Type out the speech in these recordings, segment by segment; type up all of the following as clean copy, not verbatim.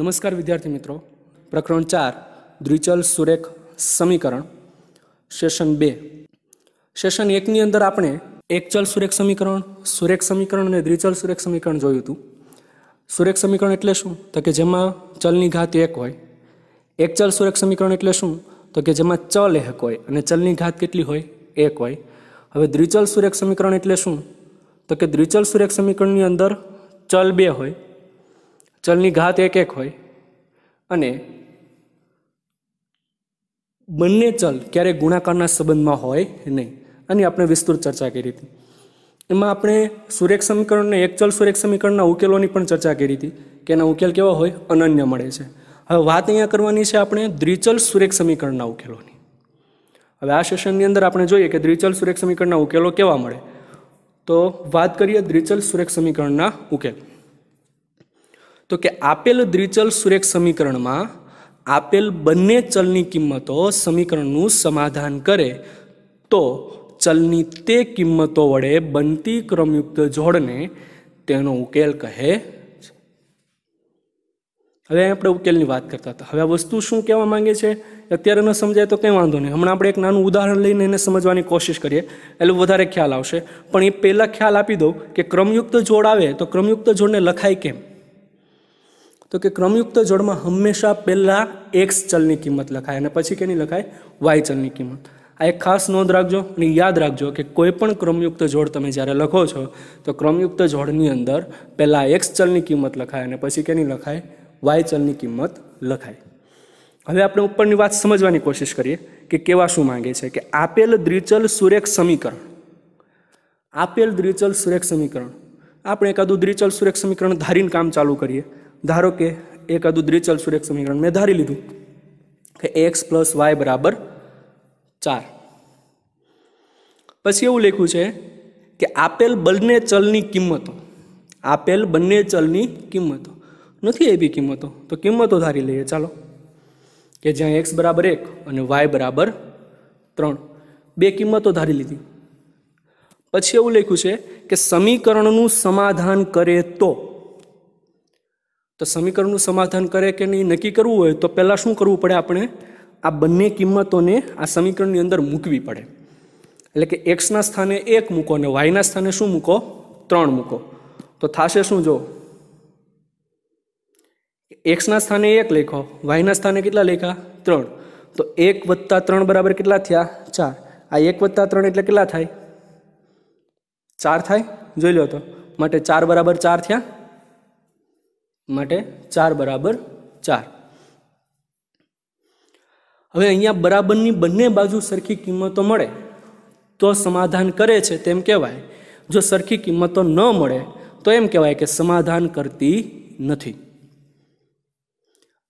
नमस्कार विद्यार्थी मित्रों, प्रकरण 4 द्विचल सुरेख समीकरण सेशन 2 सेशन 1 ની અંદર આપણે એક ચલ સુરેખ સમીકરણ અને દ્વિચલ સુરેખ સમીકરણ જોયું હતું। સુરેખ સમીકરણ એટલે શું? તો કે જેમાં ચલની ઘાત 1 હોય। એક ચલ સુરેખ સમીકરણ એટલે શું? તો કે જેમાં ચલ 1 હોય અને ચલની ઘાત કેટલી હોય? 1 હોય। હવે દ્વિચલ સુરેખ સમીકરણ એટલે શું? તો કે દ્વિચલ સુરેખ સમીકરણની અંદર ચલ 2 હોય, ચલની ઘાત 1 હોય અને બંને ચલ ક્યારે ગુણાકારના સંબંધમાં હોય નહીં। આની આપણે વિસ્તૃત ચર્ચા કરી હતી। એમાં આપણે સુરેખ સમીકરણ અને એક ચલ સુરેખ સમીકરણના ઉકેલોની પણ ચર્ચા કરી હતી કે એના ઉકેલ કેવા હોય? અનન્ય મળે છે। હવે વાત અહીંયા કરવાની છે આપણે દ્વિચલ સુરેખ સમીકરણના ઉકેલોની। હવે આ સેશનની અંદર આપણે જોઈએ કે દ્વિચલ સુરેખ સમીકરણના ઉકેલો કેવા મળે। તો વાત કરીએ દ્વિચલ સુરેખ સમીકરણના ઉકેલ। તો કે આપેલ દ્વિચલ સુરેખ સમીકરણમાં આપેલ બંને ચલની કિંમતો સમીકરણનું સમાધાન કરે તો ચલની તે કિંમતો વડે બનતી ક્રમયુક્ત જોડને તેનો ઉકેલ કહે છે। હવે આપણે ઉકેલની વાત કરતા હતા। હવે આ વસ્તુ શું કહેવા માંગે છે અત્યારે ન સમજાય તો કંઈ વાંધો નહીં, હમણાં આપણે એક નાનું ઉદાહરણ લઈને એને સમજવાની કોશિશ કરીએ એટલે વધારે ખ્યાલ આવશે। પણ એ પહેલાં ખ્યાલ આપી દઉં કે ક્રમયુક્ત જોડ આવે તો ક્રમયુક્ત જોડને લખાય કેમ? તો કે ક્રમયુક્ત જોડમાં હંમેશા પહેલાં એક્સ ચલની કિંમત લખાય અને પછી કેની લખાય? વાય ચલની કિંમત। આ એક ખાસ નોંધ રાખજો અને યાદ રાખજો કે કોઈ પણ ક્રમયુક્ત જોડ તમે જ્યારે લખો છો તો ક્રમયુક્ત જોડની અંદર પહેલાં એક્સ ચલની કિંમત લખાય અને પછી કેની લખાય? વાય ચલની કિંમત લખાય। હવે આપણે ઉપરની વાત સમજવાની કોશિશ કરીએ કે કેવા શું માંગે છે કે આપેલ દ્વિચલ સુરેખ સમીકરણ, આપેલ દ્વિચલ સુરેખ સમીકરણ, આપણે એકાદું દ્વિચલ સુરેખ સમીકરણ ધારીને કામ ચાલુ કરીએ। ધારો કે એકાદું દ્વિચલ સુરેખ સમીકરણ મેં ધારી લીધું કે એક્સ પ્લસ વાય બરાબર 4। પછી એવું લખ્યું છે કે આપેલ બંને ચલની કિંમતો, આપેલ બંને ચલની કિંમતો નથી એવી કિંમતો તો કિંમતો ધારી લઈએ ચાલો, કે જ્યાં એક્સ બરાબર 1 અને વાય બરાબર 3 બે કિંમતો ધારી લીધી। પછી એવું લખ્યું છે કે સમીકરણનું સમાધાન કરે તો સમીકરણનું સમાધાન કરે કે નહીં નક્કી કરવું હોય તો પહેલાં શું કરવું પડે? આપણે આ બંને કિંમતોને આ સમીકરણની અંદર મૂકવી પડે। એટલે કે એક્સના સ્થાને 1 મૂકો અને વાયના સ્થાને શું મૂકો? 3 મૂકો તો થશે શું? જો એક્સના સ્થાને 1 લખો, વાયના સ્થાને કેટલા લખ્યા? 3, તો 1 + 3 બરાબર કેટલા થયા? 4। આ 1 + 3 એટલે કેટલા થાય? 4 થાય। જોઈ લો તો, માટે 4 બરાબર 4 થયા, માટે 4 બરાબર 4। હવે અહીંયા બરાબરની બંને બાજુ સરખી કિંમતો મળે તો સમાધાન કરે છે તેમ કહેવાય। જો સરખી કિંમતો ન મળે તો એમ કહેવાય કે સમાધાન કરતી નથી।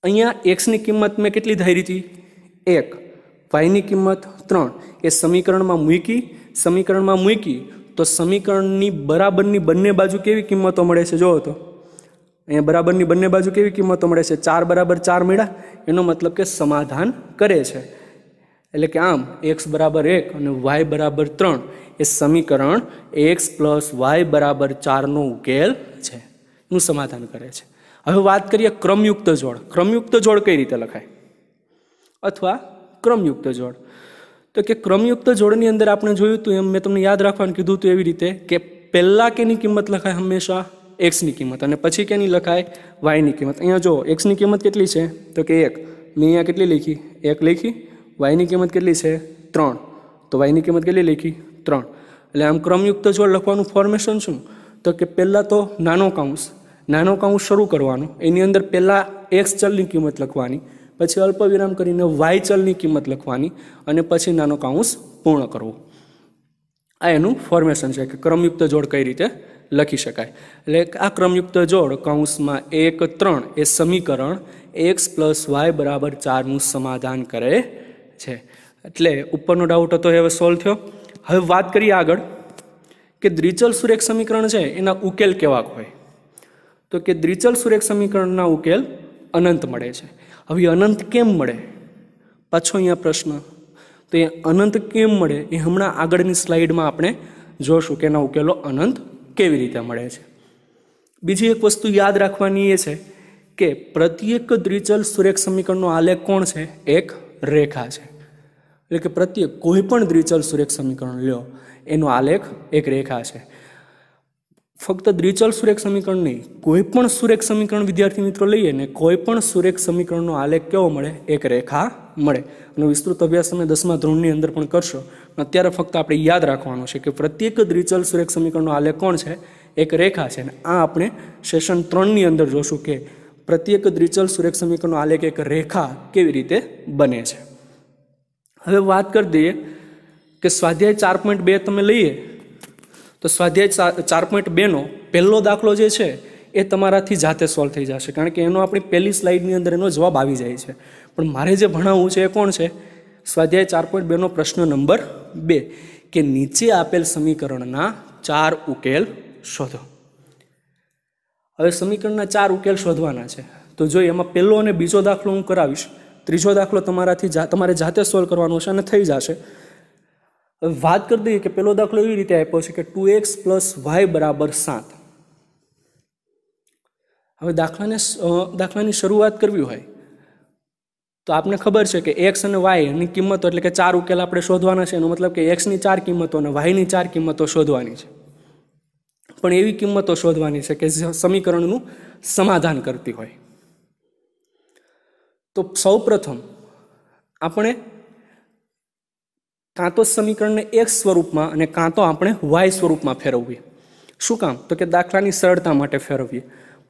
અહીંયા એક્સની કિંમત મેં કેટલી ધારી હતી? 1, વાયની કિંમત 3, એ સમીકરણમાં મૂકી તો સમીકરણની બરાબરની બંને બાજુ કેવી કિંમતો મળે છે? જોવો તો અહીંયા બરાબરની બંને બાજુ કેવી કિંમતો મળે છે? 4 બરાબર 4 મળ્યા, એનો મતલબ કે સમાધાન કરે છે। એટલે કે આમ એક્સ બરાબર 1 અને વાય બરાબર 3 એ સમીકરણ એક્સ પ્લસ વાય બરાબર 4નો ઉકેલ છે, એનું સમાધાન કરે છે। હવે વાત કરીએ ક્રમયુક્ત જોડ। ક્રમયુક્ત જોડ કઈ રીતે લખાય અથવા ક્રમયુક્ત જોડ? તો કે ક્રમયુક્ત જોડની અંદર આપણે જોયું હતું એમ મેં તમને યાદ રાખવાનું કીધું હતું એવી રીતે કે પહેલાં કેની કિંમત લખાય? હંમેશા એક્સની કિંમત અને પછી કેની લખાય? વાયની કિંમત। અહીંયા જો એક્સની કિંમત કેટલી છે? તો કે 1, મેં અહીંયા કેટલી લખી? 1 લખી। વાયની કિંમત કેટલી છે? 3, તો વાયની કિંમત કેટલી લખી? 3। એટલે આમ ક્રમયુક્ત જોડ લખવાનું ફોર્મેશન શું? તો કે પહેલાં તો નાનો કાઉન્સ શરૂ કરવાનો, એની અંદર પહેલાં એક્સ ચલની કિંમત લખવાની, પછી અલ્પવિરામ કરીને વાય ચલની કિંમત લખવાની અને પછી નાનો કાઉન્સ પૂર્ણ કરવો। આ એનું ફોર્મેશન છે કે ક્રમયુક્ત જોડ કઈ રીતે લખી શકાય। એટલે આ ક્રમયુક્ત જોડ કૌંસમાં 1, 3 એ સમીકરણ એક્સ પ્લસ વાય બરાબર 4નું સમાધાન કરે છે। એટલે ઉપરનો ડાઉટ હતો હવે સોલ્વ થયો। હવે વાત કરીએ આગળ કે દ્વિચલ સુરેખ સમીકરણ છે એના ઉકેલ કેવા હોય? તો કે દ્વિચલ સુરેખ સમીકરણના ઉકેલ અનંત મળે છે। હવે અનંત કેમ મળે? પાછો અહીંયા પ્રશ્ન, તો એ અનંત કેમ મળે એ હમણાં આગળની સ્લાઇડમાં આપણે જોશું કે એના ઉકેલો અનંત કેવી રીતે મળે છે। બીજી એક વસ્તુ યાદ રાખવાની એ છે કે પ્રત્યેક દ્વિચલ સુરેખ સમીકરણનો આલેખ કોણ છે? એક રેખા છે. એટલે કે પ્રત્યેક કોઈ પણ દ્વિચલ સુરેખ સમીકરણ લ્યો એનો આલેખ એક રેખા છે. ફક્ત દ્વિચલ સુરેખ સમીકરણ નહીં, કોઈ પણ સુરેખ સમીકરણ વિદ્યાર્થી મિત્રો લઈએ ને, કોઈ પણ સુરેખ સમીકરણનો આલેખ કેવો મળે? એક રેખા મળે. અને વિસ્તૃત અભ્યાસ તમે 10મા ધોરણની અંદર પણ કરશો. અત્યારે ફક્ત આપણે યાદ રાખવાનું છે કે પ્રત્યેક દ્વિચલ સુરેખ સમીકરણનો આલેખ કોણ છે? એક રેખા છે. અને આ આપણે સેશન 3ની અંદર જોશું કે પ્રત્યેક દ્વિચલ સુરેખ સમીકરણનો આલેખ એક રેખા કેવી રીતે બને છે. હવે વાત કરી દઈએ કે સ્વાધ્યાય 4.2 તમે લઈએ તો સ્વાધ્યાય 4.2 નો પહેલો દાખલો જે છે એ તમારાથી જાતે સોલ્વ થઈ જશે, કારણ કે એનો આપણી પહેલી સ્લાઇડની અંદર એનો જવાબ આવી જાય છે. પણ મારે જે ભણાવવું છે એ કોણ છે? સ્વાધ્યાય 4.2 નો પ્રશ્ન નંબર 2 કે નીચે આપેલ સમીકરણના 4 ઉકેલ શોધો. હવે સમીકરણના 4 ઉકેલ શોધવાના છે. તો જો એમાં પહેલો અને બીજો દાખલો હું કરાવીશ, ત્રીજો દાખલો તમારે જાતે સોલ્વ કરવાનો છે અને થઈ જશે. હવે વાત કરી દઈએ કે પહેલો દાખલો એવી રીતે આપ્યો છે કે 2x + y = 7. હવે દાખલાની શરૂઆત કરવી હોય તો આપને ખબર છે કે x અને y ની કિંમતો એટલે કે 4 ઉકેલ આપણે શોધવાના છે. એનો મતલબ કે x ની 4 કિંમતો અને y ની 4 કિંમતો શોધવાની છે. પણ એવી કિંમતો શોધવાની છે કે જે સમીકરણનું સમાધાન કરતી હોય. તો સૌપ્રથમ આપણે કાં તો સમીકરણને x સ્વરૂપમાં અને કાં તો આપણે y સ્વરૂપમાં ફેરવીએ. શું કામ? તો કે દાખલાની સરળતા માટે ફેરવીએ.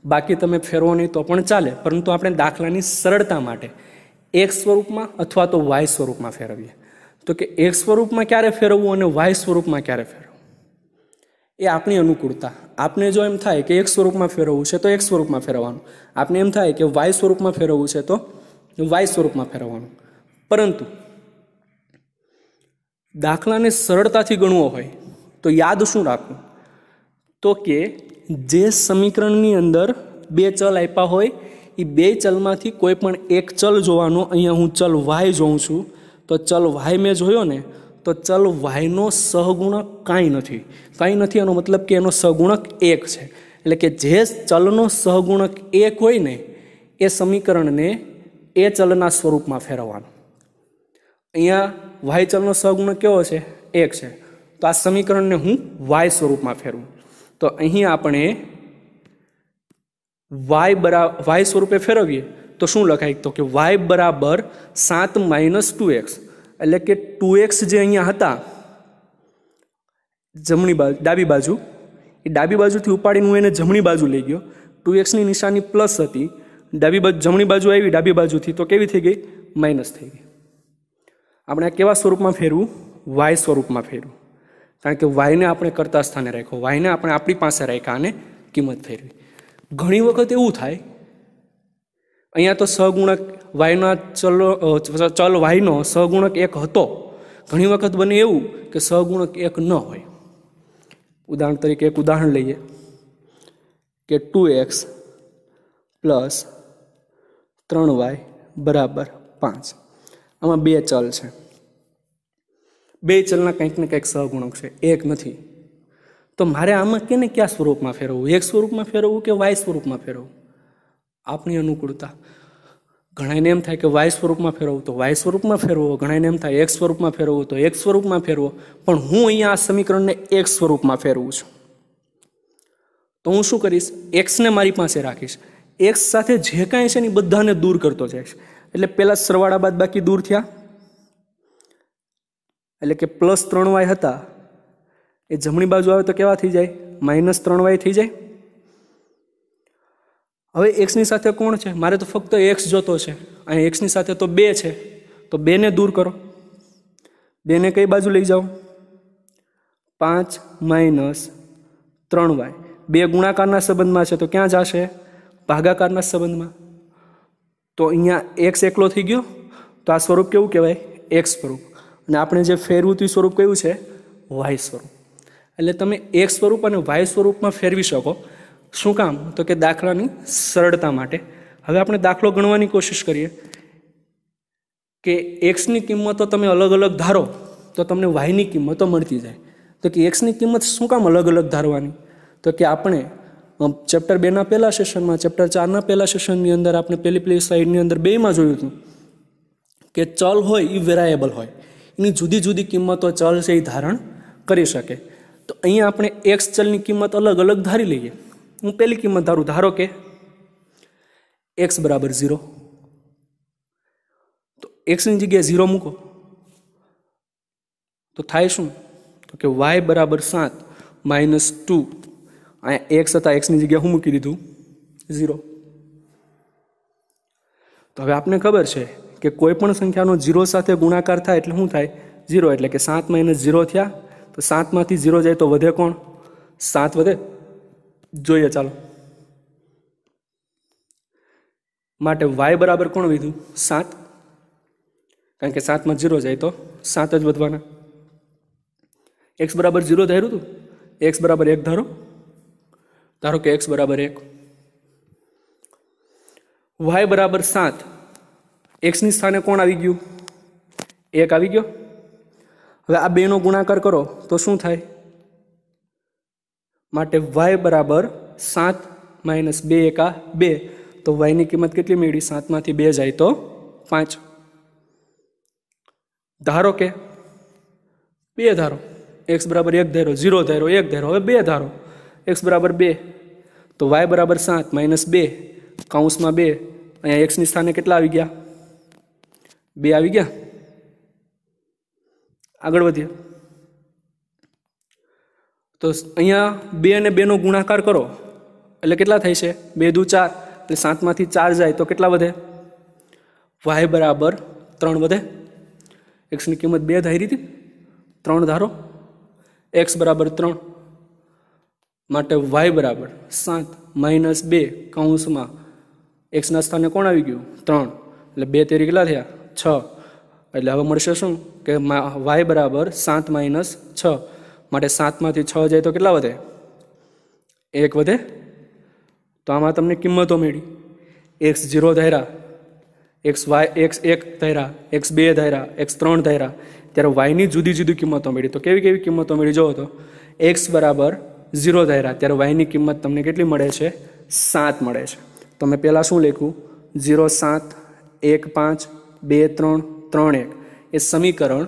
બાકી તમે ફેરવો નહીં તો પણ ચાલે, પરંતુ આપણે દાખલાની સરળતા માટે x સ્વરૂપમાં અથવા તો y સ્વરૂપમાં ફેરવીએ. તો કે x સ્વરૂપમાં ક્યારે ફેરવવું અને y સ્વરૂપમાં ક્યારે ફેરવવું એ આપણી અનુકૂળતા. આપને જો એમ થાય કે x સ્વરૂપમાં ફેરવવું છે તો x સ્વરૂપમાં ફેરવવાનું, આપને એમ થાય કે y સ્વરૂપમાં ફેરવવું છે તો y સ્વરૂપમાં ફેરવવાનું. પરંતુ દાખલાને સરળતાથી ગણવો હોય તો યાદ શું રાખવું? તો કે જે સમીકરણની અંદર 2 ચલ આપ્યા હોય એ 2 ચલમાંથી કોઈ પણ એક ચલ જોવાનો. અહીંયા હું ચલ y જોઉં છું તો ચલ y મેં જોયો ને તો ચલ yનો સહગુણક કાંઈ નથી. એનો મતલબ કે એનો સહગુણક 1 છે. એટલે કે જે ચલનો સહગુણક 1 હોય ને એ સમીકરણને એ ચલના સ્વરૂપમાં ફેરવવાનો. અહીંયા y ચલનો સહગુણક કેવો છે? 1 છે. તો આ સમીકરણને હું y સ્વરૂપમાં ફેરવું તો અહીં આપણે y સ્વરૂપે ફેરવીએ તો શું લખાય? તો કે y = 7 - 2x. એટલે કે 2x જે અહીંયા હતા ડાબી બાજુ, એ ડાબી બાજુથી ઉપાડીને હું એને જમણી બાજુ લઈ ગયો. 2x ની નિશાની પ્લસ હતી, જમણી બાજુ આવી ડાબી બાજુથી તો કેવી થઈ ગઈ? માઇનસ થઈ ગઈ. આપણે આ કેવા સ્વરૂપમાં ફેરવું? y સ્વરૂપમાં ફેરવું, કારણ કે y ને આપણે કરતા સ્થાને રાખ્યો, y ને આપણે આપણી પાસે રાખ્યા અને કિંમત ફેરવી. ઘણી વખત એવું થાય અહીંયા તો સહગુણક yના ચલ yનો સહગુણક 1 હતો. ઘણી વખત બને એવું કે સહગુણક 1 ન હોય. ઉદાહરણ તરીકે એક ઉદાહરણ લઈએ કે 2x + 3y = 5. આમાં 2 ચલ છે, 2 ચલના કંઈક ને કંઈક સહગુણક છે, 1 નથી. તો મારે આમાં કેને કયા સ્વરૂપમાં ફેરવવું? x સ્વરૂપમાં ફેરવવું કે y સ્વરૂપમાં ફેરવવું? આપણી અનુકૂળતા. ઘણાને એમ થાય કે y સ્વરૂપમાં ફેરવવું તો y સ્વરૂપમાં ફેરવો, ઘણાને એમ થાય x સ્વરૂપમાં ફેરવવું તો x સ્વરૂપમાં ફેરવો. પણ હું અહીંયા આ સમીકરણને x સ્વરૂપમાં ફેરવું છું. તો હું શું કરીશ? x ને મારી પાસે રાખીશ, x સાથે જે કાંઈ છે ને બધાને દૂર કરતો જઈશ. એટલે પહેલા સરવાળા બાદ બાકી દૂર થયા, એટલે કે +3y હતા એ જમણી બાજુ આવે તો કેવા થઈ જાય? -3y થઈ જાય. હવે x ની સાથે કોણ છે? મારે તો ફક્ત x જોતો છે. અહીં x ની સાથે તો 2 છે, તો 2 ને દૂર કરો. 2 ને કઈ બાજુ લઈ જાઓ? 5 - 3y. 2 ગુણાકારના સંબંધમાં છે તો ક્યાં જશે? ભાગાકારના સંબંધમાં. તો અહીંયા x એકલો થઈ ગયો. તો આ સ્વરૂપ કેવું કહેવાય? x સ્વરૂપ. અને આપણે જે ફેરવું હતું સ્વરૂપ કયું છે? y સ્વરૂપ. એટલે તમે x સ્વરૂપ અને y સ્વરૂપમાં ફેરવી શકો. શું કામ? તો કે દાખલાની સરળતા માટે. હવે આપણે દાખલો ગણવાની કોશિશ કરીએ કે x ની કિંમતો તમે અલગ અલગ ધારો તો તમને y ની કિંમતો મળતી જાય. તો કે x ની કિંમત શું કામ અલગ અલગ ધારવાની? તો કે આપણે ચેપ્ટર 2ના પહેલા સેશનમાં, ચેપ્ટર 4ના પહેલા સેશનની અંદર આપણે પહેલી સ્લાઇડની અંદર બેમાં જોયું હતું કે ચલ હોય એ વેરાયેબલ હોય, એની જુદી જુદી કિંમતો ચલ છે એ ધારણ કરી શકે. તો અહીંયા આપણે એક્સ ચલની કિંમત અલગ અલગ ધારી લઈએ. હું પહેલી કિંમત ધારો કે એક્સ બરાબર 0. તો એક્સની જગ્યાએ 0 મૂકો તો થાય શું? તો કે વાય બરાબર 7 -2. અહીંયા એક્સ હતા, એક્સની જગ્યાએ હું મૂકી દીધું 0. તો હવે આપને ખબર છે કે કોઈ પણ સંખ્યાનો 0 સાથે ગુણાકાર થાય એટલે શું થાય? 0. એટલે કે 7 - 0 થયા. તો 7માંથી 0 જાય તો વધે કોણ? 7 વધે. જોઈએ ચાલો. માટે વાય બરાબર કોણ વધ્યું? 7. કારણ કે 7માં 0 જાય તો 7 જ વધવાના. એક્સ બરાબર 0 ધાર્યું હતું, એક્સ બરાબર 1 ધારો કે એક્સ બરાબર 1. વાય બરાબર 7. એક્સની સ્થાને કોણ આવી ગયું? 1 આવી ગયો. હવે આ બેનો ગુણાકાર કરો તો શું થાય? માટે વાય બરાબર 7 - 2 × 2. તો વાયની કિંમત કેટલી મેળવી? 7માંથી 2 જાય તો 5. ધારો કે 2 ધારો, એક્સ બરાબર 1 ધારો, 0 ધારો, 1 ધારો, હવે 2 ધારો, એક્સ બરાબર 2. તો વાય બરાબર 7 - 2 કૌંસમાં 2. અહીંયા એક્સની સ્થાને કેટલા આવી ગયા? 2 આવી ગયા. આગળ વધીએ તો અહીંયા 2 અને 2 નો ગુણાકાર કરો એટલે કેટલા થાય છે? 2 દુ 4. એટલે 7માંથી 4 જાય તો કેટલા વધે? વાય બરાબર 3 વધે. એક્સની કિંમત 2 ધારી હતી, 3 ધારો, એક્સ બરાબર 3. માટે વાય બરાબર 7 - 2 કૌંસમાં એક્સના સ્થાને કોણ આવી ગયું? 3. એટલે 2 તેરી કેટલા થયા? 6. એટલે હવે મળશે શું? કે વાય બરાબર 7 - 6. માટે 7માંથી 6 જાય તો કેટલા વધે? 1 વધે. તો આમાં તમને કિંમતો મળી. એક્સ 0 ધાર્યા, એક્સ 1 ધાર્યા, એક્સ 2 ધાર્યા, એક્સ 3 ધાર્યા, ત્યારે વાયની જુદી જુદી કિંમતો મળી. તો કેવી કેવી કિંમતો મળી જોવો તો એક્સ બરાબર 0 ધાર્યા ત્યારે વાયની કિંમત તમને કેટલી મળે છે? 7 મળે છે. તો મેં પહેલાં શું લખ્યું? 0 7 1 5 2 3 3 1 એ સમીકરણ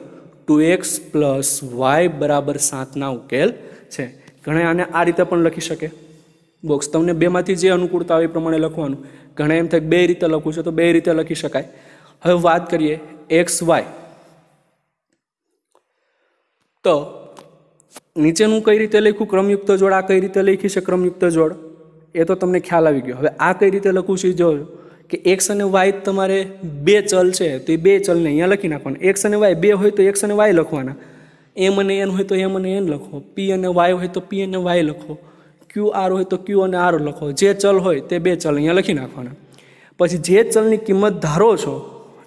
2x + y બરાબર 7ના ઉકેલ છે. ઘણા આને આ રીતે પણ લખી શકે. બોક્સ તમને બેમાંથી જે અનુકૂળતા હોય એ પ્રમાણે લખવાનું. ઘણા એમ થાય 2 રીતે લખવું છે તો 2 રીતે લખી શકાય. હવે વાત કરીએ એક્સ વાય. તો નીચેનું કઈ રીતે લખ્યું ક્રમયુક્ત જોડ, આ કઈ રીતે લખી છે ક્રમયુક્ત જોડ, એ તો તમને ખ્યાલ આવી ગયો. હવે આ કઈ રીતે લખવું છે જો કે એક્સ અને વાય તમારે 2 ચલ છે તો એ 2 ચલને અહીંયા લખી નાખવાના. એક્સ અને વાય 2 હોય તો એક્સ અને વાય લખવાના, એમ અને એન હોય તો એમ અને એન લખો, પી અને વાય હોય તો પી અને વાય લખો, ક્યુ આર હોય તો ક્યુ અને આર લખો. જે ચલ હોય તે 2 ચલ અહીંયા લખી નાખવાના. પછી જે ચલની કિંમત ધારો છો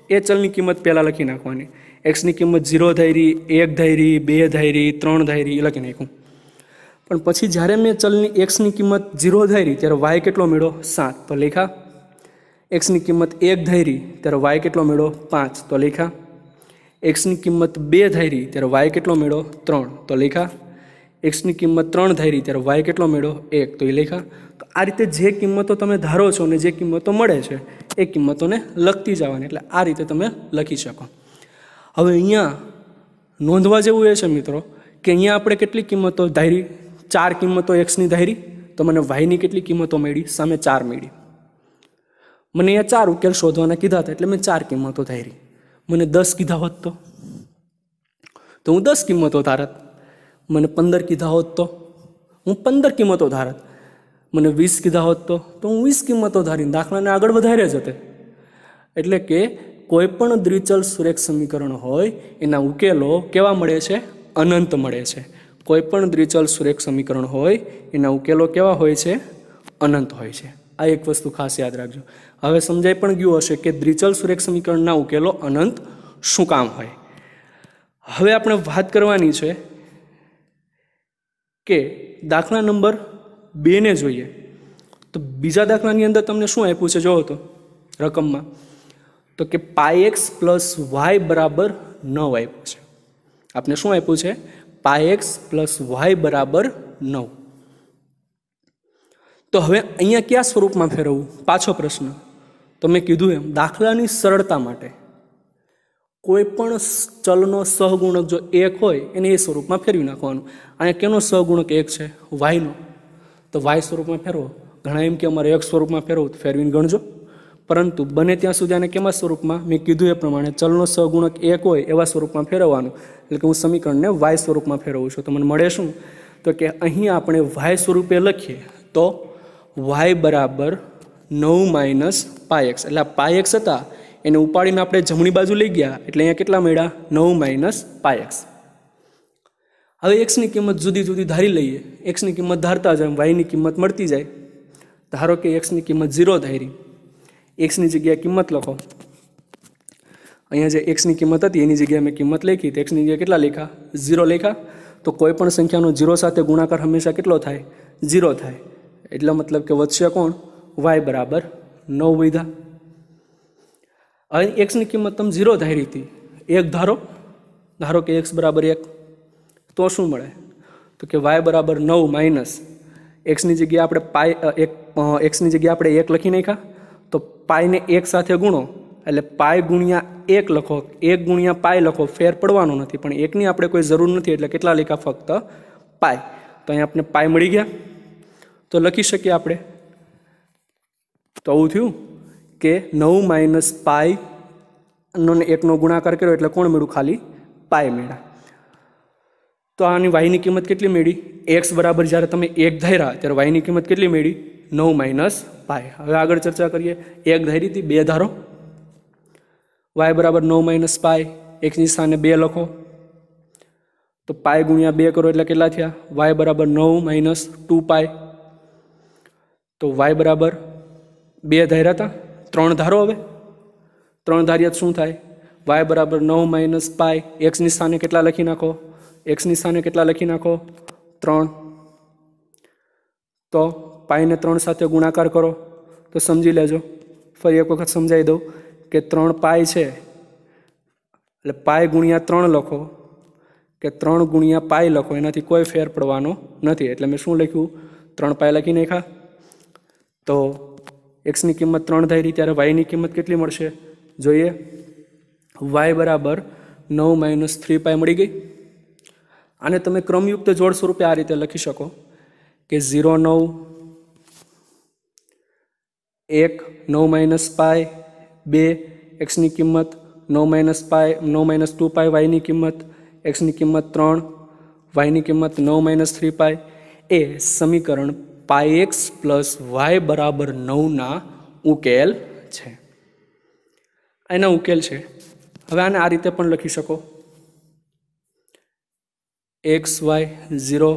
એ ચલની કિંમત પહેલાં લખી નાખવાની. એક્સની કિંમત 0 ધારી, 1 ધારી, 2 ધારી, 3 ધારી લખી નાખ્યું. પણ પછી જ્યારે મેં ચલની એક્સની કિંમત 0 ધારી ત્યારે વાય કેટલો મેળો? 7. તો લખ્યા. એક્સની કિંમત 1 ધારી ત્યારે વાય કેટલો મેળો? 5. તો લખ્યા. એક્સની કિંમત 2 ધારી ત્યારે વાય કેટલો મેળો? 3. તો લખ્યા. એક્સની કિંમત 3 ધારી ત્યારે વાય કેટલો મેળો? 1. તો એ લખ્યા. તો આ રીતે જે કિંમતો તમે ધારો છો અને જે કિંમતો મળે છે એ કિંમતોને લખતી જવાની. એટલે આ રીતે તમે લખી શકો. હવે અહીંયા નોંધવા જેવું એ છે મિત્રો કે અહીંયા આપણે કેટલી કિંમતો ધારી? 4 કિંમતો એક્સની ધારી. તો મને વાયની કેટલી કિંમતો મળી? સામે 4 મળી. મને અહીંયા 4 ઉકેલ શોધવાના કીધા હતા એટલે મેં 4 કિંમતો ધારી. મને 10 કીધા હોત તો હું 10 કિંમતો ધારત. મને 15 કીધા હોત તો હું 15 કિંમતો ધારત. મને 20 કીધા હોત તો હું 20 કિંમતો ધારીને દાખલાને આગળ વધારે જતે. એટલે કે કોઈ પણ દ્વિચલ સુરેખ સમીકરણ હોય એના ઉકેલો કેવા મળે છે? અનંત મળે છે. કોઈ પણ દ્વિચલ સુરેખ સમીકરણ હોય એના ઉકેલો કેવા હોય છે? અનંત હોય છે. આ એક વસ્તુ ખાસ યાદ રાખજો. હવે સમજાઈ પણ ગયું હશે કે દ્વિચલ સુરેખ સમીકરણના ઉકેલો અનંત શું કામ હોય. હવે આપણે વાત કરવાની છે કે દાખલા નંબર 2 ને જોઈએ. તો બીજા દાખલાની અંદર તમને શું આપ્યું છે જોવો તો રકમમાં, તો કે πx + y બરાબર 9 આપ્યું છે. આપણે શું આપ્યું છે? πx + y બરાબર 9. તો હવે અહીંયા કયા સ્વરૂપમાં ફેરવવું, પાછો પ્રશ્ન. તો મેં કીધું એમ દાખલાની સરળતા માટે કોઈ પણ ચલનો સહગુણક જો 1 હોય એને એ સ્વરૂપમાં ફેરવી નાખવાનું. અહીંયા કેનો સહગુણક 1 છે? વાયનો. તો વાય સ્વરૂપમાં ફેરવો. ઘણા એમ કે અમારે એક સ્વરૂપમાં ફેરવું, તો ફેરવીને ગણજો. પરંતુ બને ત્યાં સુધી આને કેવા સ્વરૂપમાં, મેં કીધું એ પ્રમાણે ચલનો સહગુણક 1 હોય એવા સ્વરૂપમાં ફેરવવાનું. એટલે કે હું સમીકરણને વાય સ્વરૂપમાં ફેરવું છું. તો મને મળે શું? તો કે અહીં આપણે વાય સ્વરૂપે લખીએ તો વાય બરાબર 9 - πx. એટલે આ πx હતા એને ઉપાડીને આપણે જમણી બાજુ લઈ ગયા એટલે અહીંયા કેટલા મળ્યા? 9 - πx. હવે એક્સની કિંમત જુદી જુદી ધારી લઈએ. એક્સની કિંમત ધારતા જાય વાયની કિંમત મળતી જાય. ધારો કે એક્સની કિંમત 0 ધારી, એક્સની જગ્યાએ કિંમત લખો. અહીંયા જે એક્સની કિંમત હતી એની જગ્યાએ મેં કિંમત લખી, તો એક્સની જગ્યાએ કેટલા લખ્યા? 0 લખ્યા. તો કોઈ પણ સંખ્યાનો 0 સાથે ગુણાકાર હંમેશા કેટલો થાય? 0 થાય. એટલે મતલબ કે વધશે કોણ? વાય બરાબર 9 વધ્યા. હવે એક્સની કિંમત તમે 0 ધારી હતી, 1 ધારો કે એક્સ બરાબર 1, તો શું મળે? તો કે વાય બરાબર 9 માઇનસ એક્સની જગ્યાએ આપણે એક્સની જગ્યાએ આપણે 1 લખી નાખ્યા. તો પાયને 1 સાથે ગુણો એટલે પાય ગુણ્યા 1 લખો, 1 ગુણ્યા પાય લખો, ફેર પડવાનો નથી. પણ 1ની આપણે કોઈ જરૂર નથી એટલે કેટલા લખ્યા? ફક્ત પાય. તો અહીંયા આપણે પાય મળી ગયા. તો લખી શકીએ આપણે. તો આવું થયું કે 9 - પાય નો 1નો ગુણાકાર કર્યો એટલે કોણ મળ્યું? ખાલી પાય મળ્યા. તો આની વાયની કિંમત કેટલી મળી? એક્સ બરાબર જ્યારે તમે 1 ધાર્યા ત્યારે વાયની કિંમત કેટલી મળી? 9 - પાય. હવે આગળ ચર્ચા કરીએ. 1 ધારી હતી, 2 ધારો. વાય બરાબર 9 - પાય. એક્સની સ્થાને 2 લખો. તો પાય ગુણ્યા 2 કરો એટલે કેટલા થયા? વાય બરાબર 9 - 2 પાય. તો વાય બરાબર 2 ધાર્યા હતા, 3 ધારો. હવે 3 ધાર્યા શું થાય? વાય બરાબર 9 - પાય. એક્સની સ્થાને કેટલા લખી નાખો? એક્સની સ્થાને કેટલા લખી નાખો? 3. તો પાયને 3 સાથે ગુણાકાર કરો તો સમજી લેજો. ફરી એક વખત સમજાવી દઉં કે 3 પાય છે એટલે પાય ગુણ્યા 3 લખો કે 3 ગુણ્યા પાય લખો, એનાથી કોઈ ફેર પડવાનો નથી. એટલે મેં શું લખ્યું? 3 પાય લખી નાખ્યા. તો એક્સની કિંમત 3 ધારી ત્યારે વાયની કિંમત કેટલી મળશે? જોઈએ. વાય બરાબર 9 - 3 પાય મળી ગઈ. આને તમે ક્રમયુક્ત જોડ સ્વરૂપે આ રીતે લખી શકો કે 0 9 1 9 - પાય 2 એક્સની કિંમત 9 - પાય 9 - 2 પાય વાયની કિંમત, એક્સની કિંમત 3 વાયની કિંમત 9 - 3 પાય એ સમીકરણ પાય એક્સ પ્લસ વાય બરાબર 9ના ઉકેલ છે. એના ઉકેલ છે. હવે આને આ રીતે પણ લખી શકો. એક્સ વાય 0,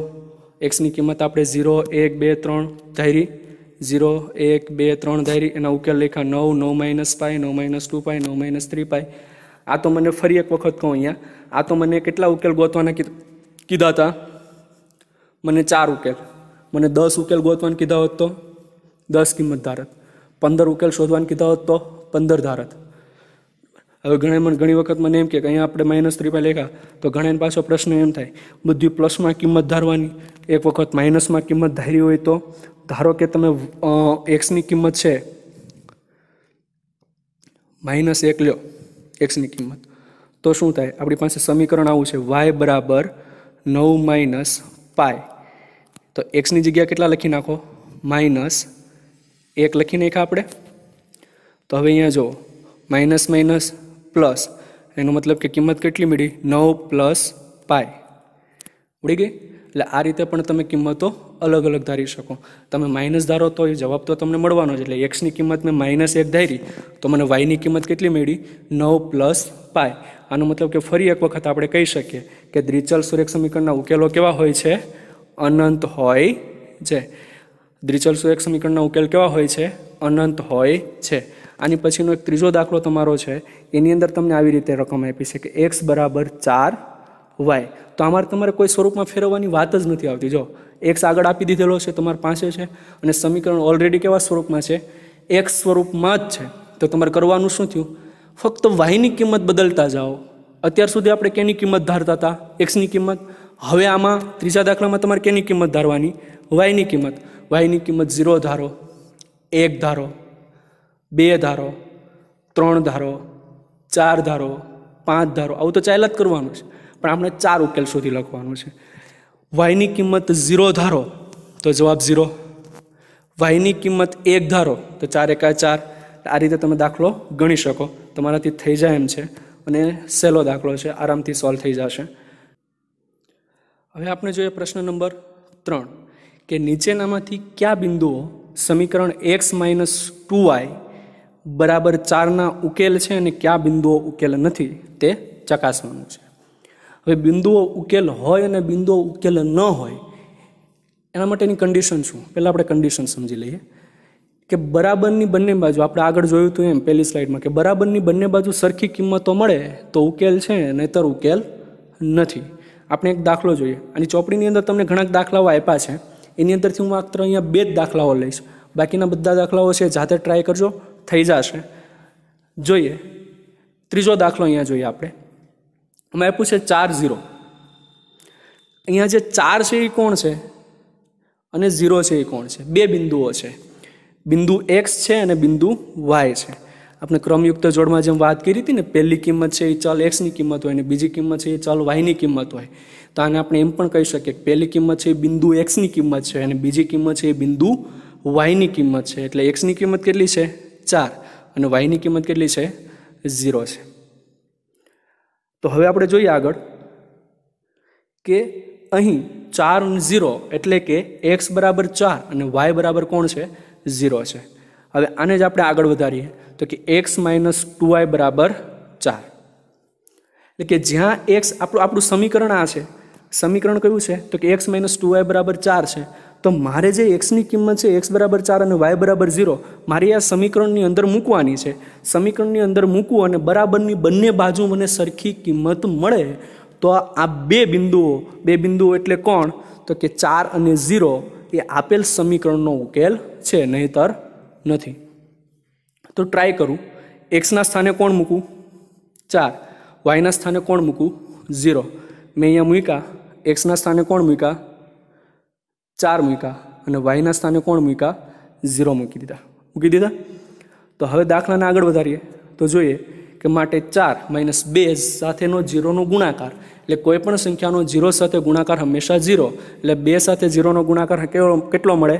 એક્સની કિંમત આપણે 0 1 2 3 ધારી, 0 1 2 3 ધારી, એના ઉકેલ લખ્યા 9 9 - પાય 9 - 2 પાય 9 - 3 પાય. આ તો મને ફરી એક વખત કહું અહીંયા, આ તો મને કેટલા ઉકેલ ગોતવાના કીધા હતા? મને 4 ઉકેલ. મને 10 ઉકેલ ગોતવાના કીધા હોત તો 10 કિંમત ધારત, 15 ઉકેલ શોધવાના કીધા હોત તો 15 ધારત. હવે ઘણી વખત મને એમ કે અહીંયા આપણે -3 પાય લખ્યા તો ઘણા પાછો પ્રશ્ન એમ થાય બધી પ્લસમાં કિંમત ધારવાની, એક વખત માઇનસમાં કિંમત ધારી હોય તો ધારો કે તમે એક્સની કિંમત છે -1 લ્યો એક્સની કિંમત, તો શું થાય? આપણી પાસે સમીકરણ આવું છે વાય બરાબર 9 - પાય. તો એક્સની જગ્યા કેટલા લખી નાખો? -1 લખી નાખ્યા આપણે. તો હવે અહીંયા જો માઇનસ માઇનસ પ્લસ, એનો મતલબ કે કિંમત કેટલી મળી? 9 + પાય ઉડી ગઈ. એટલે આ રીતે પણ તમે કિંમતો અલગ અલગ ધારી શકો. તમે માઇનસ ધારો તો એ જવાબ તો તમને મળવાનો જ. એટલે એક્સની કિંમત મેં -1 ધારી તો મને વાયની કિંમત કેટલી મળી? 9 + પાય. આનો મતલબ કે ફરી એક વખત આપણે કહી શકીએ કે દ્વિચલ સુરેખ સમીકરણના ઉકેલો કેવા હોય છે? અનંત હોય છે. દ્વિચલ સુરેખ સમીકરણના ઉકેલ કેવા હોય છે? અનંત હોય છે. આની પછીનો એક ત્રીજો દાખલો તમારો છે, એની અંદર તમને આવી રીતે રકમ આપી છે કે x બરાબર 4y. તો અમારે તમારે કોઈ સ્વરૂપમાં ફેરવવાની વાત જ નથી આવતી. જો x આગળ આપી દીધેલો છે તમારી પાસે છે અને સમીકરણ ઓલરેડી કેવા સ્વરૂપમાં છે? x સ્વરૂપમાં જ છે. તો તમારે કરવાનું શું થયું? ફક્ત yની કિંમત બદલતા જાઓ. અત્યાર સુધી આપણે કેની કિંમત ધારતા હતા? xની કિંમત. હવે આમાં ત્રીજા દાખલામાં તમારે કેની કિંમત ધારવાની? yની કિંમત. વાયની કિંમત 0 ધારો, 1 ધારો, 2 ધારો, 3 ધારો, 4 ધારો, 5 ધારો, આવું તો ચાલ્યા જ કરવાનું છે, પણ આપણે 4 ઉકેલ શોધી લખવાનું છે. વાયની કિંમત 0 ધારો તો જવાબ 0. વાયની કિંમત 1 ધારો તો 4 એકા 4. આ રીતે તમે દાખલો ગણી શકો, તમારાથી થઈ જાય એમ છે અને સહેલો દાખલો છે, આરામથી સોલ્વ થઈ જશે. હવે આપણે જોઈએ પ્રશ્ન નંબર 3 કે નીચેનામાંથી કયા બિંદુઓ સમીકરણ x - 2y બરાબર 4ના ઉકેલ છે અને કયા બિંદુઓ ઉકેલ નથી તે ચકાસવાનું છે. હવે બિંદુઓ ઉકેલ હોય અને બિંદુઓ ઉકેલ ન હોય એના માટેની કન્ડિશન શું? પહેલાં આપણે કન્ડિશન સમજી લઈએ કે બરાબરની બંને બાજુ, આપણે આગળ જોયું હતું એમ પહેલી સ્લાઇડમાં, કે બરાબરની બંને બાજુ સરખી કિંમતો મળે તો ઉકેલ છે, નહીંતર ઉકેલ નથી. આપણે એક દાખલો જોઈએ. આની ચોપડીની અંદર તમને ઘણા દાખલાઓ આપ્યા છે, એની અંદરથી હું માત્ર અહીંયા 2 જ દાખલાઓ લઈશ, બાકીના બધા દાખલાઓ છે જાતે ટ્રાય કરજો, થઈ જશે. જોઈએ ત્રીજો દાખલો અહીંયા જોઈએ આપણે. અમે આપ્યું છે 4 0. અહીંયા જે 4 છે એ કોણ છે અને 0 છે એ કોણ છે? 2 બિંદુઓ છે, બિંદુ x છે અને બિંદુ y છે. આપણે ક્રમયુક્ત જોડમાં જેમ વાત કરી હતી ને, પહેલી કિંમત છે એ ચલ x ની કિંમત હોય અને બીજી કિંમત છે એ ચલ y ની કિંમત હોય, તો આને આપણે એમ પણ કહી શકીએ કે પહેલી કિંમત છે એ બિંદુ x ની કિંમત છે અને બીજી કિંમત છે એ બિંદુ y ની કિંમત છે. એટલે x ની કિંમત કેટલી છે? 4 અને y ની કિંમત કેટલી છે? 0 છે. તો હવે આપણે જોઈએ આગળ કે અહીં 4 અને 0 એટલે કે x બરાબર 4 અને y બરાબર કોણ છે? 0 છે. હવે આને જ આપણે આગળ વધારીએ તો કે x - 2y બરાબર 4. એટલે કે જ્યાં x આપણું સમીકરણ આ છે, સમીકરણ કયું છે તો કે x - 2y બરાબર 4 છે. તો મારે જે x ની કિંમત છે x બરાબર 4 અને y બરાબર 0 મારી આ સમીકરણની અંદર મૂકવાની છે. સમીકરણની અંદર મૂકવું અને બરાબરની બંને બાજુ મને સરખી કિંમત મળે તો આ 2 બિંદુઓ એટલે કોણ તો કે 4 અને 0 એ આપેલ સમીકરણનો ઉકેલ છે, નહીંતર નથી. તો ટ્રાય કરું. એક્સના સ્થાને કોણ મૂકું? 4. વાયના સ્થાને કોણ મૂકું? 0. મેં અહીંયા મૂક્યા. એક્સના સ્થાને કોણ મૂક્યા? 4 મૂક્યા અને વાયના સ્થાને કોણ મૂક્યા? 0 મૂકી દીધા. તો હવે દાખલાને આગળ વધારીએ તો જોઈએ કે માટે 4 - 2 સાથેનો 0નો ગુણાકાર, એટલે કોઈ પણ સંખ્યાનો 0 સાથે ગુણાકાર હંમેશા 0, એટલે 2 સાથે 0નો ગુણાકાર કેટલો મળે?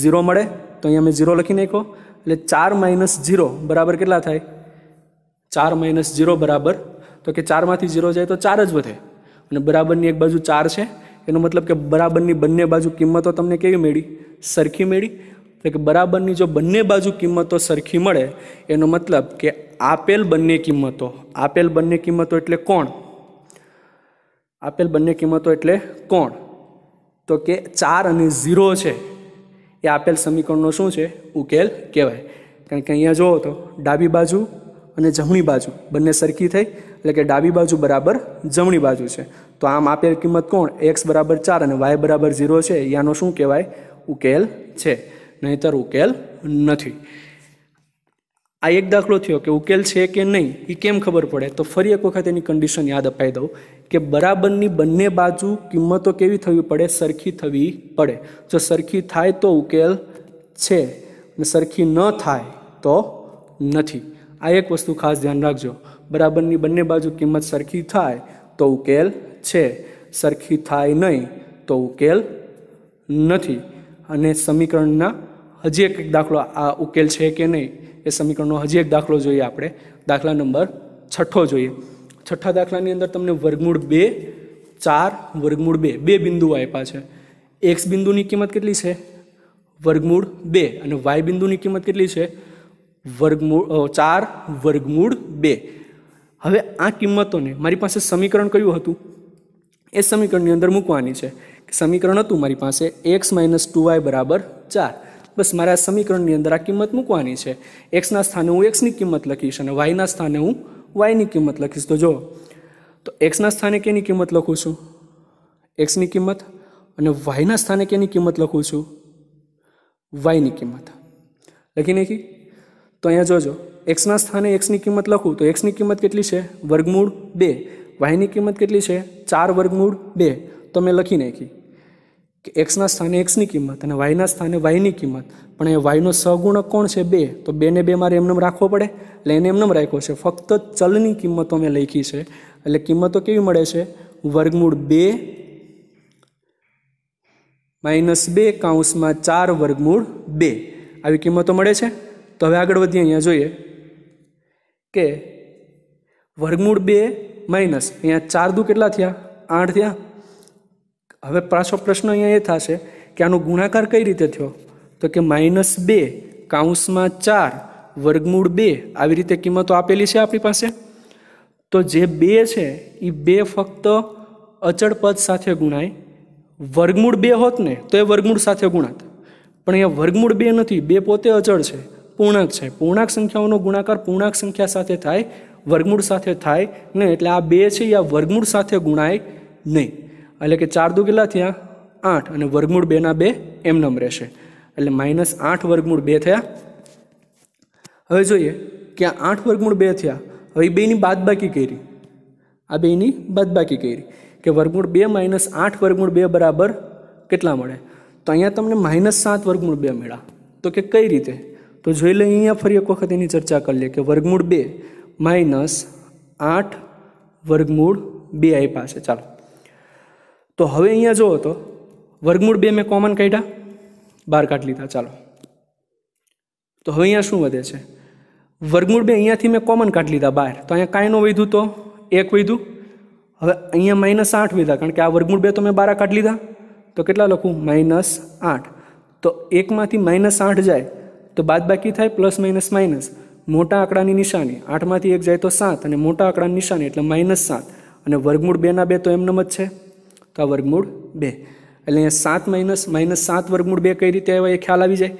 0 મળે. તો અહીંયા મેં 0 લખી નાખ્યો. એટલે 4 - 0 બરાબર કેટલા થાય? 4 - 0 બરાબર, તો કે 4માંથી 0 જાય તો 4 જ વધે અને બરાબરની એક બાજુ 4 છે, એનો મતલબ કે બરાબરની બંને બાજુ કિંમતો તમને કેવી મળી? સરખી મળી. એટલે કે બરાબરની જો બંને બાજુ કિંમતો સરખી મળે એનો મતલબ કે આપેલ બંને કિંમતો એટલે કોણ? આપેલ બંને કિંમતો એટલે કોણ? તો કે 4 અને 0 છે એ આપેલ સમીકરણનો શું છે? ઉકેલ કહેવાય. કારણ કે અહીંયા જુઓ તો ડાબી બાજુ અને જમણી બાજુ બંને સરખી થઈ, એટલે કે ડાબી બાજુ બરાબર જમણી બાજુ છે. તો આમ આપેલ કિંમત કોણ? x બરાબર 4 અને y બરાબર 0 છે, યાનો શું કહેવાય? ઉકેલ છે, નહીંતર ઉકેલ નથી. આ એક દાખલો થયો કે ઉકેલ છે કે નહીં એ કેમ ખબર પડે? તો ફરી એક વખત એની કન્ડિશન યાદ અપાઈ દઉં કે બરાબરની બંને બાજુ કિંમતો કેવી થવી પડે? સરખી થવી પડે. જો સરખી થાય તો ઉકેલ છે અને સરખી ન થાય તો નથી. આ એક વસ્તુ ખાસ ધ્યાન રાખજો. બરાબરની બંને બાજુ કિંમત સરખી થાય તો ઉકેલ છે, સરખી થાય નહીં તો ઉકેલ નથી. અને સમીકરણના હજી એક દાખલો, આ ઉકેલ છે કે નહીં એ સમીકરણનો હજી એક દાખલો જોઈએ આપણે. દાખલા નંબર 6 જોઈએ. 6થા દાખલાની અંદર તમને વર્ગમૂળ 2, 4, વર્ગમૂળ 2 બે બિંદુઓ આપ્યા છે. એક્સ બિંદુની કિંમત કેટલી છે? વર્ગમૂળ 2 અને વાય બિંદુની કિંમત કેટલી છે? 4 વર્ગમૂળ 2. હવે આ કિંમતોને મારી પાસે સમીકરણ કયું હતું એ સમીકરણની અંદર મૂકવાની છે. સમીકરણ હતું મારી પાસે x - 2y બરાબર 4. બસ મારે આ સમીકરણની અંદર આ કિંમત મૂકવાની છે. એક્સના સ્થાને હું એક્સની કિંમત લખીશ અને વાયના સ્થાને હું વાયની કિંમત લખીશ. તો જો તો એક્સના સ્થાને કેની કિંમત લખું છું? એક્સની કિંમત. અને વાયના સ્થાને કેની કિંમત લખું છું? વાયની કિંમત. લખી નાખી. તો અહીંયા જોજો એક્સના સ્થાને એક્સની કિંમત લખું તો એક્સની કિંમત કેટલી છે? વર્ગમૂળ 2. વાયની કિંમત કેટલી છે? 4 વર્ગમૂળ 2. તો મેં લખી નાખી કે એક્સના સ્થાને એક્સની કિંમત અને વાયના સ્થાને વાયની કિંમત, પણ એ વાયનો સહગુણક કોણ છે 2, તો 2 ને 2 મારે એમનેમ રાખવો પડે, એટલે એને એમનેમ રાખ્યો છે. ફક્ત ચલની કિંમતો મેં લખી છે, એટલે કિંમતો કેવી મળે છે? વર્ગમૂળ 2 -2 કૌંસમાં 4 વર્ગમૂળ 2 આવી કિંમતો મળે છે. તો હવે આગળ વધીએ. અહીંયા જોઈએ કે વર્ગમૂળ 2 માઇનસ અહીંયા 4 દુ કેટલા થયા? 8 થયા. હવે પાછો પ્રશ્ન અહીંયા એ થશે કે આનો ગુણાકાર કઈ રીતે થયો? તો કે -2 કૌંસમાં 4 વર્ગમૂળ 2 આવી રીતે કિંમતો આપેલી છે આપણી પાસે. તો જે 2 છે એ 2 ફક્ત અચળ પદ સાથે ગુણાય. વર્ગમૂળ 2 હોત ને તો એ વર્ગમૂળ સાથે ગુણાત, પણ અહીંયા વર્ગમૂળ 2 નથી, 2 પોતે અચળ છે, પૂર્ણાંક છે. પૂર્ણાંક સંખ્યાઓનો ગુણાકાર પૂર્ણાંક સંખ્યા સાથે થાય, વર્ગમૂળ સાથે થાય નહીં. એટલે આ 2 છે એ આ વર્ગમૂળ સાથે ગુણાય નહીં. એટલે કે 4 દુ કેટલા થયા? 8, અને વર્ગમૂળ 2 ના 2 એમનેમ રહેશે, એટલે -8 વર્ગમૂળ 2 થયા. હવે જોઈએ કે આ 8 વર્ગમૂળ 2 થયા. હવે બેની બાદબાકી કરી, આ બેની બાદબાકી કરી કે વર્ગમૂળ 2 -8 વર્ગમૂળ 2 બરાબર કેટલા મળે? તો અહીંયા તમને -7 વર્ગમૂળ 2 મળ્યા. તો કે કઈ રીતે? તો જોઈ લઈએ. અહીંયા ફરી એક વખત એની ચર્ચા કરી લઈએ કે વર્ગમૂળ 2 -8 વર્ગમૂળ 2 આપ્યા છે. ચાલો, તો હવે અહીંયા જુઓ તો વર્ગમૂળ 2 મેં કોમન કાઢ્યા, બહાર કાઢી લીધા. ચાલો, તો હવે અહીંયા શું વધે છે? વર્ગમૂળ 2 અહીંયાથી મેં કોમન કાઢી લીધા બહાર, તો અહીંયા કાંઈ ન વધ્યું, તો 1 વધ્યું. હવે અહીંયા -8 વધ્યા, કારણ કે આ વર્ગમૂળ 2 તો મેં બહાર કાઢી લીધા. તો કેટલા લખું? -8. તો 1 માંથી -8 જાય તો બાદબાકી થાય, પ્લસ માઇનસ માઇનસ. મોટા આંકડાની નિશાની, 8 માંથી 1 જાય તો 7, અને મોટા આંકડાની નિશાની એટલે -7, અને વર્ગમૂળ 2 ના 2 તો એમનેમ જ છે, તો આ વર્ગમૂળ 2. એટલે અહીંયા 7 -7 વર્ગમૂળ 2 કઈ રીતે આવ્યા એ ખ્યાલ આવી જાય.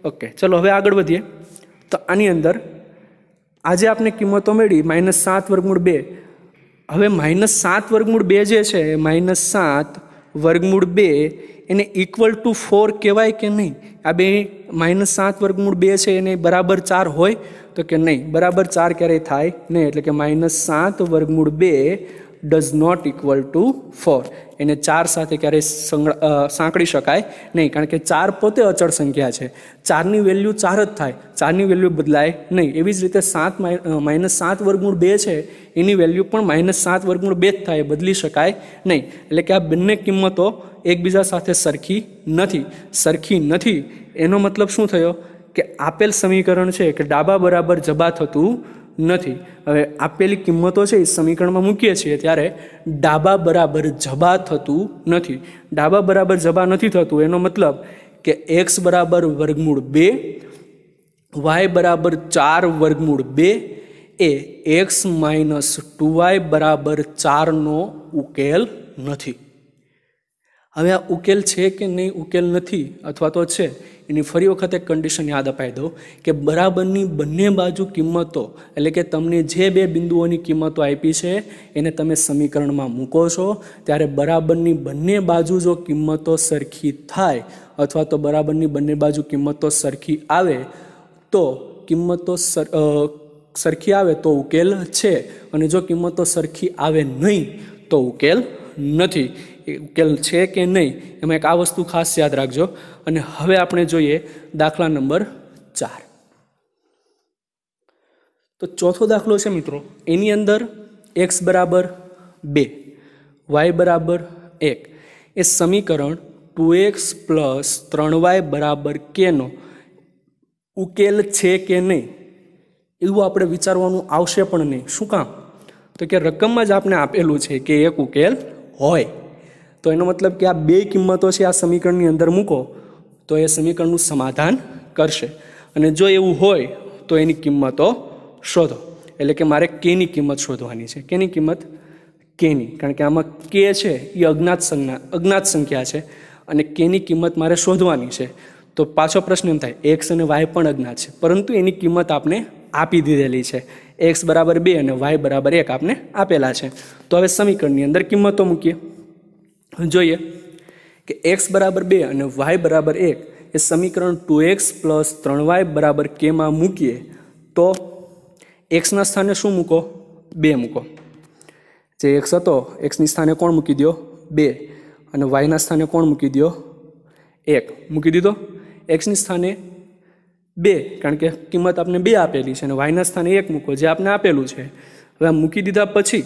ઓકે, ચલો હવે આગળ વધીએ. તો આની અંદર આજે આપણે કિંમતો મેળવી -7 વર્ગમૂળ 2. હવે -7 વર્ગમૂળ 2 જે છે એ -7 વર્ગમૂળ 2 એને ઇક્વલ ટુ 4 કહેવાય કે નહીં? આ બે -7 વર્ગમૂળ 2 છે એને બરાબર 4 હોય? તો કે નહીં, બરાબર 4 ક્યારેય થાય નહીં. એટલે કે -7 વર્ગમૂળ 2 ડઝ નોટ ઇક્વલ ટુ 4. એને 4 સાથે ક્યારેય સાંકળી શકાય નહીં, કારણ કે 4 પોતે અચળ સંખ્યા છે. 4ની વેલ્યુ 4 જ થાય, 4ની વેલ્યુ બદલાય નહીં. એવી જ રીતે -7 વર્ગમૂળ 2 છે એની વેલ્યુ પણ -7 વર્ગમૂળ 2 જ થાય, બદલી શકાય નહીં. એટલે કે આ બંને કિંમતો એકબીજા સાથે સરખી નથી. એનો મતલબ શું થયો? કે આપેલ સમીકરણ છે કે ડાબા બરાબર જબા થતું નથી. હવે આપેલી કિંમતો છે એ સમીકરણમાં મૂકીએ છીએ ત્યારે ડાબા બરાબર જબા થતું નથી. ડાબા બરાબર જબા નથી થતું એનો મતલબ કે x બરાબર વર્ગમૂળ 2, y બરાબર 4 વર્ગમૂળ 2 એ x - 2y બરાબર 4 નો ઉકેલ નથી. હવે આ ઉકેલ છે કે નહીં, ઉકેલ નથી અથવા તો છે, એની ફરી વખત એક કન્ડિશન યાદ અપાઈ દઉં કે બરાબરની બંને બાજુ કિંમતો, એટલે કે તમને જે બે બિંદુઓની કિંમતો આપી છે એને તમે સમીકરણમાં મૂકો છો ત્યારે બરાબરની બંને બાજુ જો કિંમતો સરખી થાય અથવા તો બરાબરની બંને બાજુ કિંમતો સરખી આવે તો સરખી આવે તો ઉકેલ છે, અને જો કિંમતો સરખી આવે નહીં તો ઉકેલ નથી. ઉકેલ છે કે નહીં એમાં એક આ વસ્તુ ખાસ યાદ રાખજો. અને હવે આપણે જોઈએ દાખલા નંબર 4. તો ચોથો દાખલો છે મિત્રો, એની અંદર x બરાબર 2, y બરાબર 1 એ સમીકરણ 2x + 3y બરાબર k નો ઉકેલ છે કે નહીં એવું આપણે વિચારવાનું આવશે પણ નહીં. શું કામ? તો કે રકમમાં જ આપણે આપેલું છે કે એક ઉકેલ હોય, તો એનો મતલબ કે આ બે કિંમતો છે આ સમીકરણની અંદર મૂકો તો એ સમીકરણનું સમાધાન કરશે. અને જો એવું હોય તો એની કિંમતો શોધો. એટલે કે મારે કેની કિંમત શોધવાની છે. કેની કિંમત? કેની, કારણ કે આમાં કે છે એ અજ્ઞાત સંખ્યા છે અને કેની કિંમત મારે શોધવાની છે. તો પાછો પ્રશ્ન એમ થાય એક્સ અને વાય પણ અજ્ઞાત છે, પરંતુ એની કિંમત આપણે આપી દીધેલી છે. એક્સ બરાબર 2 અને વાય બરાબર 1 આપણે આપેલા છે. તો હવે સમીકરણની અંદર કિંમતો મૂકીએ. જોઈએ કે x બરાબર 2 અને y બરાબર 1 એ સમીકરણ 2x + 3y બરાબર k માં મૂકીએ તો x ના સ્થાને શું મૂકો? 2 મૂકો. જે x હતો એક્સની સ્થાને કોણ મૂકી દો? 2. અને y ના સ્થાને કોણ મૂકી દો? 1 મૂકી દીધો, એક્સની સ્થાને 2 કારણ કે કિંમત આપણે 2 આપેલી છે અને વાયના સ્થાને 1 મૂકો જે આપણે આપેલું છે. હવે આ મૂકી દીધા પછી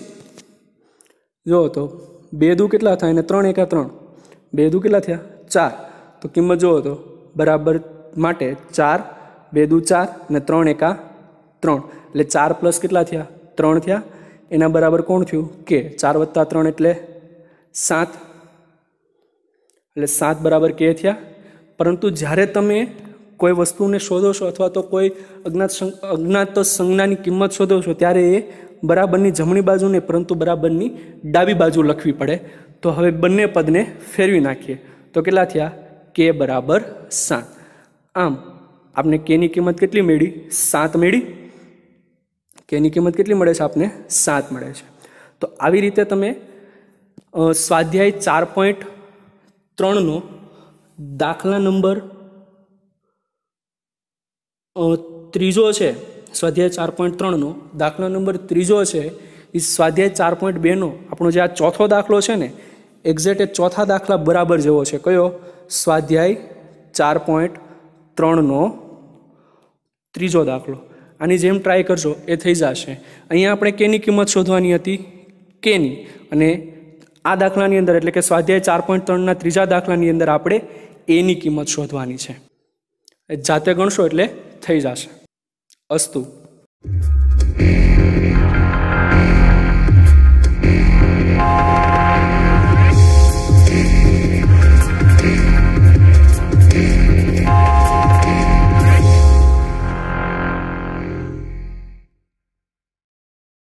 જો તો 2 દુ કેટલા થાય અને 3 એકા 3, 2 દુ કેટલા થયા 4. તો કિંમત જુઓ તો બરાબર માટે 4, 2 દુ 4 અને 3 એકા 3 એટલે 4 પ્લસ કેટલા થયા 3 થયા. એના બરાબર કોણ થયું કે 4 વત્તા 3 એટલે 7, એટલે 7 બરાબર કે થયા. પરંતુ જ્યારે તમે કોઈ વસ્તુને શોધો છો અથવા તો કોઈ અજ્ઞાત સંજ્ઞાની કિંમત શોધો છો ત્યારે એ બરાબરની જમણી બાજુ નહીં પરંતુ બરાબરની ડાબી બાજુ લખવી પડે. તો હવે બંને પદને ફેરવી નાખીએ તો કેટલા થયા કે બરાબર 7. આમ આપણે કેની કિંમત કેટલી મેળવી 7 મેળવી. કેની કિંમત કેટલી મળે છે આપને 7 મળે છે. તો આવી રીતે તમે સ્વાધ્યાય 4.3નો દાખલા નંબર ત્રીજો છે. સ્વાધ્યાય 4.3નો દાખલા નંબર ત્રીજો છે એ સ્વાધ્યાય 4.2નો આપણો જે આ ચોથો દાખલો છે ને એક્ઝેક્ટ એ ચોથા દાખલા બરાબર જેવો છે. કયો? સ્વાધ્યાય 4.3નો ત્રીજો દાખલો. આની જેમ ટ્રાય કરશો એ થઈ જશે. અહીંયા આપણે કેની કિંમત શોધવાની હતી કેની, અને આ દાખલાની અંદર એટલે કે સ્વાધ્યાય 4.3ના ત્રીજા દાખલાની અંદર આપણે એની કિંમત શોધવાની છે. જાતે ગણશો એટલે થઈ જશે. અસ્તુ.